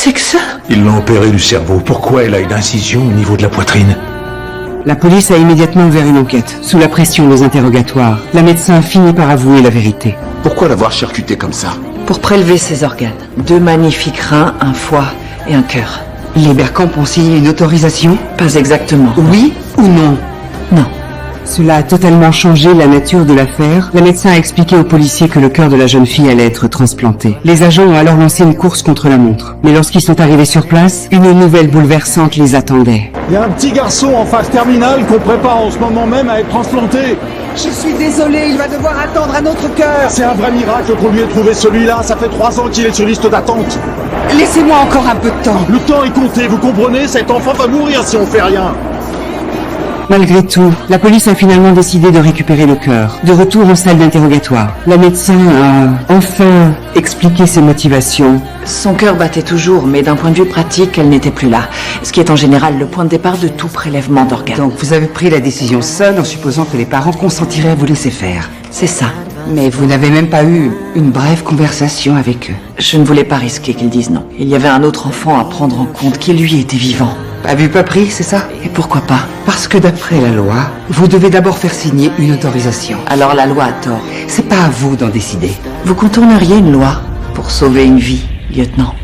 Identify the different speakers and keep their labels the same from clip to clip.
Speaker 1: c'est que ça?
Speaker 2: Ils l'ont opéré du cerveau. Pourquoi elle a une incision au niveau de la poitrine?
Speaker 3: La police a immédiatement ouvert une enquête. Sous la pression des interrogatoires, la médecin finit par avouer la vérité.
Speaker 4: Pourquoi l'avoir charcuté comme ça?
Speaker 1: Pour prélever ses organes. 2 magnifiques reins, un foie et un cœur.
Speaker 3: Les Bergkamp ont signé une autorisation?
Speaker 1: Pas exactement.
Speaker 3: Oui ou non?
Speaker 1: Non.
Speaker 3: Cela a totalement changé la nature de l'affaire. La médecin a expliqué aux policiers que le cœur de la jeune fille allait être transplanté. Les agents ont alors lancé une course contre la montre. Mais lorsqu'ils sont arrivés sur place, une nouvelle bouleversante les attendait.
Speaker 5: Il y a un petit garçon en phase terminale qu'on prépare en ce moment même à être transplanté.
Speaker 6: Je suis désolé, il va devoir attendre un autre cœur.
Speaker 5: C'est un vrai miracle qu'on lui ait trouvé celui-là. Ça fait 3 ans qu'il est sur liste d'attente.
Speaker 6: Laissez-moi encore un peu de temps.
Speaker 5: Le temps est compté, vous comprenez? Cet enfant va mourir si on fait rien.
Speaker 3: Malgré tout, la police a finalement décidé de récupérer le cœur. De retour en salle d'interrogatoire, la médecin a enfin expliqué ses motivations.
Speaker 1: Son cœur battait toujours, mais d'un point de vue pratique, elle n'était plus là. Ce qui est en général le point de départ de tout prélèvement d'organes.
Speaker 6: Donc vous avez pris la décision seule en supposant que les parents consentiraient à vous laisser faire.
Speaker 1: C'est ça.
Speaker 6: Mais vous n'avez même pas eu une brève conversation avec eux.
Speaker 1: Je ne voulais pas risquer qu'ils disent non. Il y avait un autre enfant à prendre en compte qui lui était vivant.
Speaker 6: Pas vu, pas pris, c'est ça?
Speaker 1: Et pourquoi pas?
Speaker 6: Parce que d'après la loi, vous devez d'abord faire signer une autorisation.
Speaker 1: Alors la loi a tort.
Speaker 6: C'est pas à vous d'en décider.
Speaker 1: Vous contourneriez une loi pour sauver une vie, lieutenant.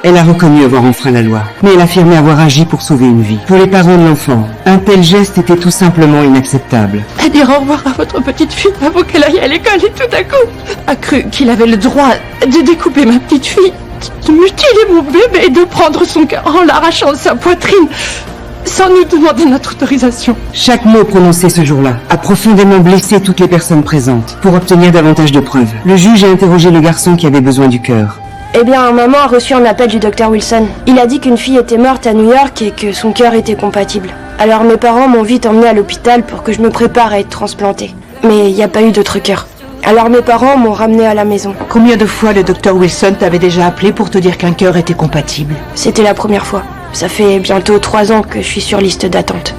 Speaker 3: Elle a reconnu avoir enfreint la loi, mais elle affirmait avoir agi pour sauver une vie. Pour les parents de l'enfant, un tel geste était tout simplement inacceptable.
Speaker 7: À dire au revoir à votre petite fille avant qu'elle aille à l'école et tout à coup a cru qu'il avait le droit de découper ma petite fille, de mutiler mon bébé et de prendre son cœur en l'arrachant de sa poitrine sans nous demander notre autorisation.
Speaker 3: Chaque mot prononcé ce jour-là a profondément blessé toutes les personnes présentes. Pour obtenir davantage de preuves, le juge a interrogé le garçon qui avait besoin du cœur.
Speaker 8: Eh bien, maman a reçu un appel du docteur Wilson. Il a dit qu'une fille était morte à New York et que son cœur était compatible. Alors mes parents m'ont vite emmenée à l'hôpital pour que je me prépare à être transplantée. Mais il n'y a pas eu d'autre cœur. Alors mes parents m'ont ramenée à la maison.
Speaker 1: Combien de fois le docteur Wilson t'avait déjà appelé pour te dire qu'un cœur était compatible?
Speaker 8: C'était la première fois. Ça fait bientôt 3 ans que je suis sur liste d'attente.